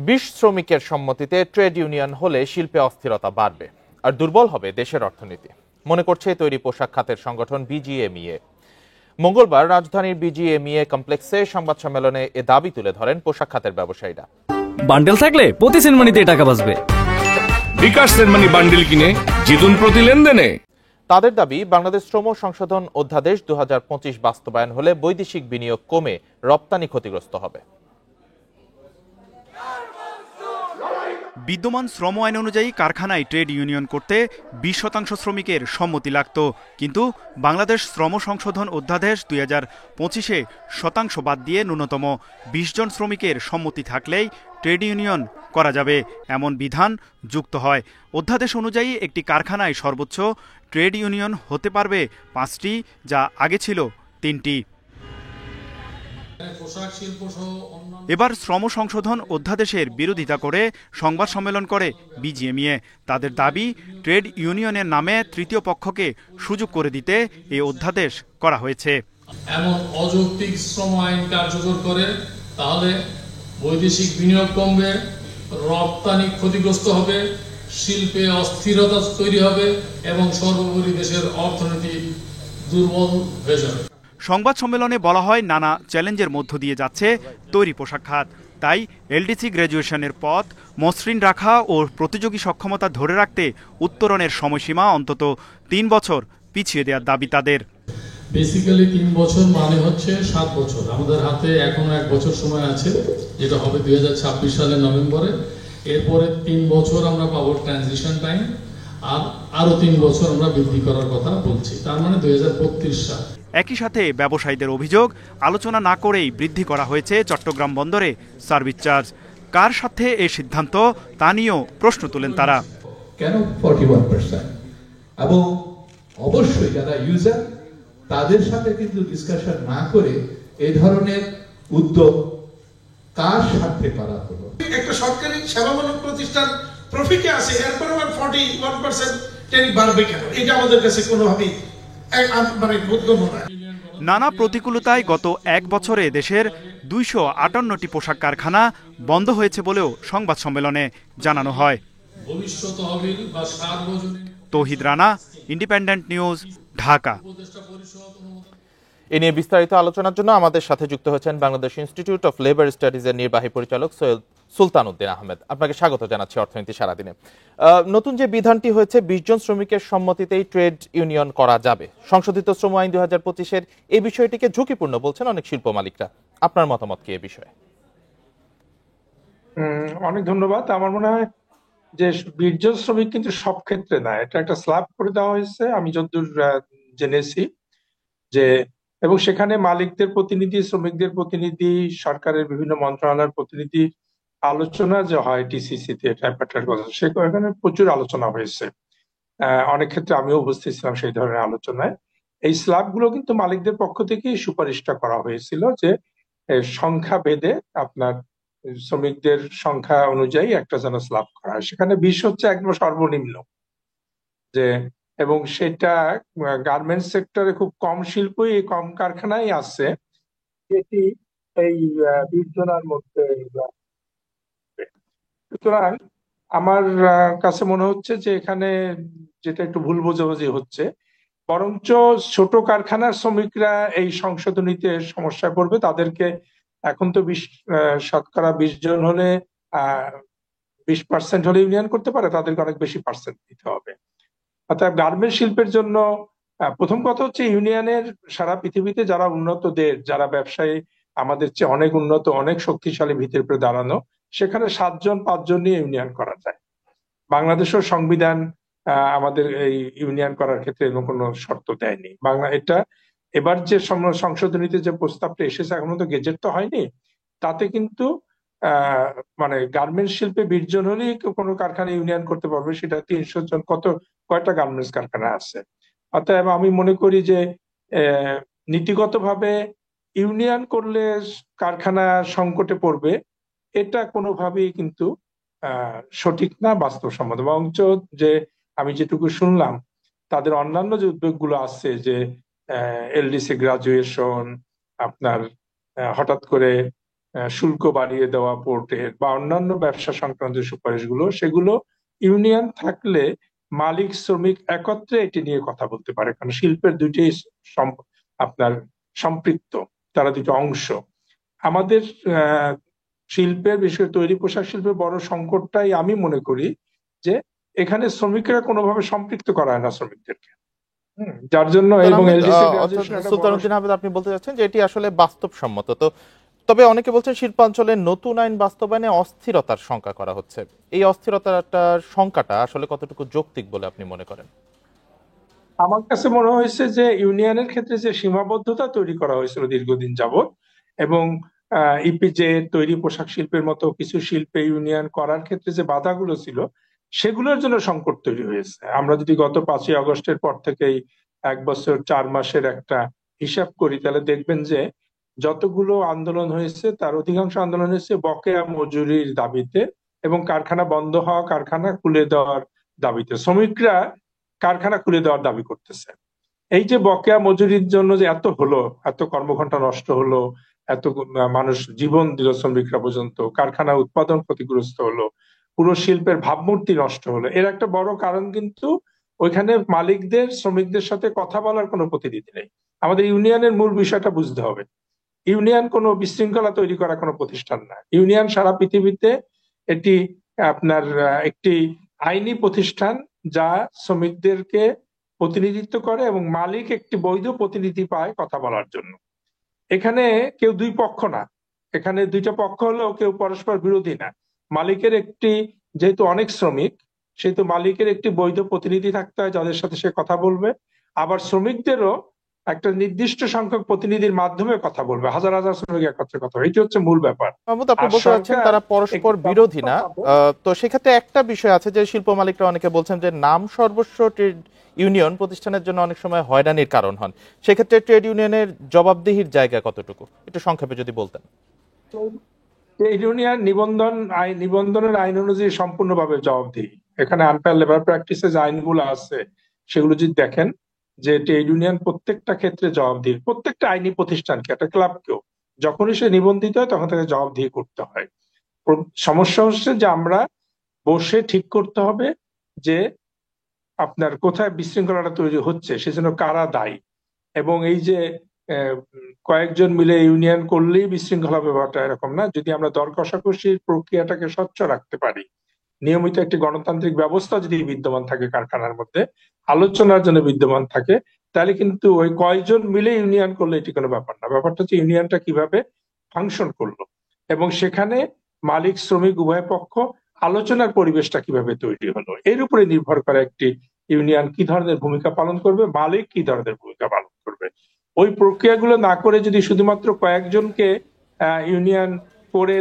২০ শ্রমিকের সম্মতিতে trade union হলে শিল্পে অস্থিরতা বাড়বে আর দুর্বল হবে দেশের অর্থনীতি, মনে করছে তৈরি পোশাক খাতের সংগঠন বিজিএমইএ। মঙ্গলবার রাজধানীর বিজিএমইএ কমপ্লেক্সে সংবাদ সম্মেলনে এ দাবি তুলে ধরেন পোশাক খাতের ব্যবসায়ীরা। বান্ডেল থাকলে প্রতি সেনমানিতে টাকা বাঁচবে। বিকাশ সেনমানি বান্ডেল কিনে জিতুন প্রতি লেনদেনে। তাদের দাবি, বাংলাদেশ শ্রম সংশোধন অধ্যাদেশ 2025 বাস্তবায়ন হলে বৈদেশিক বিনিয়োগ কমে রপ্তানি ক্ষতিগ্রস্ত হবে। বিদ্যমান শ্রম আইন অনুযায়ী কারখানায় ট্রেড ইউনিয়ন করতে 20% শ্রমিকের সম্মতি লাগত, কিন্তু বাংলাদেশ শ্রম সংশোধন অধ্যাদেশ 2025-এ শতাংশ বাদ দিয়ে ন্যূনতম 20 জন শ্রমিকের সম্মতি থাকলেই ট্রেড ইউনিয়ন করা যাবে এমন বিধান যুক্ত হয়। অধ্যাদেশ অনুযায়ী একটি কারখানায় সর্বোচ্চ ট্রেড ইউনিয়ন হতে পারবে 5টি, যা আগে ছিল 3টি। এবার শ্রম সংশোধন অধ্যাদেশের বিরোধিতা করে সংবাদ সম্মেলন করে বিজিএমইএ। তাদের দাবি, ট্রেড ইউনিয়নের নামে তৃতীয় পক্ষকে সুযোগ করে দিতে এই অধ্যাদেশ করা হয়েছে। এমন অযৌক্তিক শ্রম আইন কার্যকর করে তাহলে বৈদেশিক বিনিয়োগ কমবে, রপ্তানি ক্ষতিগ্রস্ত হবে, শিল্পে অস্থিরতা তৈরি হবে এবং সর্বোপরি দেশের অর্থনীতি দুর্বল হয়ে যাবে। সংবাদ সম্মেলনে বলা হয়, নানা চ্যালেঞ্জের মধ্য দিয়ে যাচ্ছে তৈরি পোশাক খাত, তাই এলডিসি গ্র্যাজুয়েশনের পথ মসৃণ রাখা ও প্রতিযোগী সক্ষমতা ধরে রাখতে উত্তরণের সময়সীমা অন্তত 3 বছর পিছিয়ে দেওয়ার দাবি তাদের। বেসিক্যালি 3 বছর মানে হচ্ছে 7 বছর। আমাদের হাতে এখনো 1 বছর সময় আছে, যেটা হবে 2026 সালের নভেম্বরে। এরপরে 3 বছর আমরা পাবো ট্রানজিশন টাইম, আর আরো 3 বছর আমরা বৃদ্ধি করার কথা বলছি, তার মানে 2032 সাল। একই সাথে ব্যবসায়ীদের অভিযোগ, আলোচনা না করেই বৃদ্ধি করা হয়েছে চট্টগ্রাম বন্দরে সার্ভিস চার্জ। কার সাথে এই সিদ্ধান্ত তা নিয়েও প্রশ্ন তোলেন তারা। কেন 41%? এবং অবশ্যই যারা ইউজার তাদের সাথে কিন্তু ডিসকাশন না করে এই ধরনের উদ্যোগ কার সাথে করা হলো? একটা সরকারি সেবামূলক প্রতিষ্ঠান প্রফিটে আছে, এরপর 41% ট্যারিফ বাড়বে কেন? এটা আমাদের কাছে কোনোভাবেই মানে বোধগম্য নয়। নানা প্রতিকূলতায় গত 1 বছরে দেশের 258টি পোশাক কারখানা বন্ধ হয়েছে বলেও সংবাদ সম্মেলনে জানানো হয়। তৌহিদ রানা, ইন্ডিপেন্ডেন্ট নিউজ, ঢাকা। এ নিয়ে বিস্তারিত আলোচনার জন্য আমাদের সাথে যুক্ত হয়েছেন বাংলাদেশ ইনস্টিটিউট অফ লেবার স্টাডিজের নির্বাহী পরিচালক সৈয়দ সুলতান উদ্দিন আহমেদ। আপনাকে স্বাগত জানাচ্ছি অর্থনীতি সারাদিনে। নতুন যে বিধানটি হয়েছে, 20 জন শ্রমিকের সম্মতিতেই ট্রেড ইউনিয়ন করা যাবে। সংশোধিত শ্রম আইন 2025-এর এই বিষয়টিকে ঝুঁকিপূর্ণ বলছেন অনেক শিল্প মালিকরা। আপনার মতামত কি এ বিষয়ে? অনেক ধন্যবাদ। আমার মনে হয় যে 20 জন শ্রমিক কিন্তু সব ক্ষেত্রে না, এটা একটা স্ল্যাব করে দেওয়া হয়েছে আমি যতদূর জেনেছি, যে এবং সেখানে মালিকদের প্রতিনিধি, শ্রমিকদের প্রতিনিধি, সরকারের বিভিন্ন মন্ত্রণালয়ের প্রতিনিধি আলোচনা যে হয় টিসিসিতে ট্রাইপার্টাইট কথা, সেখানে প্রচুর আলোচনা হয়েছে। অনেক ক্ষেত্রে আমিও উপস্থিত ছিলাম সেই ধরনের আলোচনায়। এই স্ল্যাব গুলো কিন্তু মালিকদের পক্ষ থেকেই সুপারিশটা করা হয়েছিল যে সংখ্যা ভেদে আপনার শ্রমিকদের সংখ্যা অনুযায়ী একটা যেন স্ল্যাব করা হয়। সেখানে 20 হচ্ছে একদম সর্বনিম্ন, যে এবং সেটা গার্মেন্টস সেক্টরে খুব কম শিল্পই, কম কারখানাই আছে যেটি এই 20 জনের মধ্যে। সুতরাং আমার কাছে মনে হচ্ছে যে এখানে যেটা একটু ভুল বোঝাবুঝি হচ্ছে, বরঞ্চ ছোট কারখানার শ্রমিকরা এই সংশোধনীতে সমস্যা করবে। তাদেরকে এখন তো 20% 20 জন হলে 20% হলে ইউনিয়ন করতে পারে, তাদেরকে অনেক বেশি পার্সেন্ট দিতে হবে। অর্থাৎ গার্মেন্টস শিল্পের জন্য প্রথম কথা হচ্ছে ইউনিয়নের সারা পৃথিবীতে যারা উন্নত দেশ, যারা ব্যবসায়ী আমাদের চেয়ে অনেক উন্নত, অনেক শক্তিশালী ভিতের উপরে দাঁড়ানো, সেখানে 7 জন 5 জন নিয়ে ইউনিয়ন করা যায়। বাংলাদেশের সংবিধান আমাদের এই ইউনিয়ন করার ক্ষেত্রে এরকম কোনো শর্ত দেয়নি। এটা এবার যে সংশোধনীতে যে প্রস্তাবটা এসেছে, এখনো তো গেজেট তো হয়নি, তাতে কিন্তু মানে গার্মেন্টস শিল্পে 20 জন হলেই কোনো কারখানা ইউনিয়ন করতে পারবে, সেটা 300 জন কয়টা গার্মেন্টস কারখানা আছে। অতএব আমি মনে করি যে নীতিগতভাবে ইউনিয়ন করলে কারখানা সংকটে পড়বে, এটা কোনোভাবেই কিন্তু সঠিক না, বাস্তবসম্মত। বরঞ্চ যে আমি যেটুকু শুনলাম, তাদের অন্যান্য যে উদ্যোগগুলো আছে, যে এলডিসি গ্রাজুয়েশন, আপনার হঠাৎ করে শুল্ক বাড়িয়ে দেওয়া পোর্টের বা অন্যান্য ব্যবসা সংক্রান্ত সুপারিশগুলো, সেগুলো ইউনিয়ন থাকলে মালিক শ্রমিক একত্রে এটি নিয়ে কথা বলতে পারে, কারণ শিল্পের দুইটি আপনার সম্পৃক্ত, তারা দুটো অংশ। আমাদের শিল্পের, বিশেষ করে তৈরি পোশাক শিল্পের বড় সংকটটাই আমি মনে করি যে এখানে শ্রমিকরা কোনোভাবে সম্পৃক্ত করা হয় না শ্রমিকদেরকে, যার জন্য এবং সুলতানুদ্দিন আহমেদ, আপনি বলতে চাচ্ছেন যে এটি আসলে বাস্তবসম্মত। তো তবে অনেকে বলছেন শিল্পাঞ্চলে নতুন আইন বাস্তবায়নে অস্থিরতার শঙ্কা করা হচ্ছে। এই অস্থিরতার শঙ্কাটা আসলে কতটুকু যৌক্তিক বলে আপনি মনে করেন? আমার কাছে মনে হয়েছে যে ইউনিয়নের ক্ষেত্রে যে সীমাবদ্ধতা তৈরি করা হয়েছিল দীর্ঘদিন যাবত, এবং ইপিজে তৈরি পোশাক শিল্পের মতো কিছু শিল্পে ইউনিয়ন করার ক্ষেত্রে যে বাধাগুলো ছিল, সেগুলোর জন্য সংকট তৈরি হয়েছে। আমরা যদি গত 5ই আগস্টের পর থেকেই 1 বছর 4 মাসের একটা হিসাব করি, তাহলে দেখবেন যে যতগুলো আন্দোলন হয়েছে তার অধিকাংশ আন্দোলন হয়েছে বকেয়া মজুরির দাবিতে এবং কারখানা বন্ধ হওয়া, কারখানা খুলে দেওয়ার দাবিতে। শ্রমিকরা কারখানা খুলে দেওয়ার দাবি করতেছে। এই যে বকেয়া মজুরির জন্য যে এত হলো, এত কর্মঘণ্টা নষ্ট হলো, এত মানুষ জীবন দিল, শ্রমিকরা পর্যন্ত, কারখানা উৎপাদন ক্ষতিগ্রস্ত হলো, পুরো শিল্পের ভাবমূর্তি নষ্ট হলো, এর একটা বড় কারণ কিন্তু ওইখানে মালিকদের শ্রমিকদের সাথে কথা বলার কোনো প্রতিনিধি নেই। আমাদের ইউনিয়নের মূল বিষয়টা বুঝতে হবে। ইউনিয়ন কোনো বিশৃঙ্খলা তৈরি করা কোনো প্রতিষ্ঠান না। ইউনিয়ন সারা পৃথিবীতে এটি আপনার একটি আইনি প্রতিষ্ঠান যা শ্রমিকদেরকে প্রতিনিধিত্ব করে এবং মালিক একটি বৈধ প্রতিনিধি পায় কথা বলার জন্য। এখানে কেউ দুই পক্ষ না, এখানে দুইটা পক্ষ হলেও কেউ পরস্পর বিরোধী না। মালিকের একটি, যেহেতু অনেক শ্রমিক, সেহেতু মালিকের একটি বৈধ প্রতিনিধি থাকতে হয় যাদের সাথে সে কথা বলবে। আবার শ্রমিকদেরও একটা নির্দিষ্ট সংখ্যক প্রতিনিধির মাধ্যমে কথা বলবে, হাজার হাজার শ্রমিক একত্রে কথা বলবে। এটি হচ্ছে মূল ব্যাপার। আপনি বলতে চাচ্ছেন তারা পরস্পর বিরোধী না। তো সেক্ষেত্রে একটা বিষয় আছে যে শিল্প মালিকরা অনেকে বলছেন যে নাম সর্বস্ব ট্রেড ইউনিয়ন প্রতিষ্ঠানের জন্য অনেক সময় হয়রানির কারণ হন। সেক্ষেত্রে ট্রেড ইউনিয়নের জবাবদিহির জায়গা কতটুকু, একটু সংক্ষেপে যদি বলতেন। ট্রেড ইউনিয়ন নিবন্ধনের আইন অনুযায়ী সম্পূর্ণভাবে জবাবদিহি। এখানে আনফেয়ার লেবার প্র্যাকটিসেস আইনগুলো আছে, সেগুলো যদি দেখেন যে ট্রেড ইউনিয়ন প্রত্যেকটা ক্ষেত্রে জবাবদিহি, প্রত্যেকটা আইনি প্রতিষ্ঠানকে, একটা ক্লাবকেও যখনই সে নিবন্ধিত হয় তখন তাকে জবাবদিহি করতে হয়। সমস্যা হচ্ছে যে আমরা বসে ঠিক করতে হবে যে আপনার কোথায় বিশৃঙ্খলাটা তৈরি হচ্ছে, সেজন্য কারা দায়ী। এবং এই যে কয়েকজন মিলে ইউনিয়ন করলেই বিশৃঙ্খলা ব্যাপারটা এরকম না। যদি আমরা দর কষাকষির প্রক্রিয়াটাকে স্বচ্ছ রাখতে পারি, নিয়মিত একটি গণতান্ত্রিক ব্যবস্থা যদি বিদ্যমান থাকে কারখানার মধ্যে, আলোচনার জন্য বিদ্যমান থাকে, তাহলে কিন্তু ওই কয়জন মিলে ইউনিয়ন করলে এটি কোনো ব্যাপার না। ব্যাপারটা হচ্ছে ইউনিয়নটা কিভাবে ফাংশন করলো এবং সেখানে মালিক শ্রমিক উভয় পক্ষ আলোচনার পরিবেশটা কিভাবে তৈরি হলো, এর উপরে নির্ভর করে একটি ইউনিয়ন কি ধরনের ভূমিকা পালন করবে, মালিক কি ধরনের ভূমিকা পালন করবে। ওই প্রক্রিয়াগুলো না করে যদি শুধুমাত্র কয়েকজনকে ইউনিয়ন করে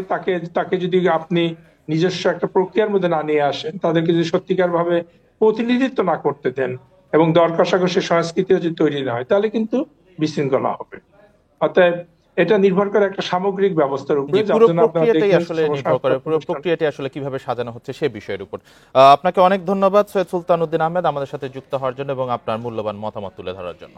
তাকে যদি আপনি নিজস্ব একটা প্রক্রিয়ার মধ্যে না নিয়ে আসেন, তাদেরকে যদি সত্যিকার ভাবে প্রতিনিধিত্ব না করতে দেন এবং দর কষাকষির সংস্কৃতিও যদি তৈরি না হয়, তাহলে কিন্তু বিশৃঙ্খলা হবে। অতএব এটা নির্ভর করে একটা সামগ্রিক ব্যবস্থার উপরে, পুরো প্রক্রিয়াটাই আসলে নির্ভর করে, পুরো প্রক্রিয়াটি আসলে কিভাবে সাজানো হচ্ছে সে বিষয়ের উপর। আপনাকে অনেক ধন্যবাদ সৈয়দ সুলতানুদ্দিন আহমেদ আমাদের সাথে যুক্ত হওয়ার জন্য এবং আপনার মূল্যবান মতামত তুলে ধরার জন্য।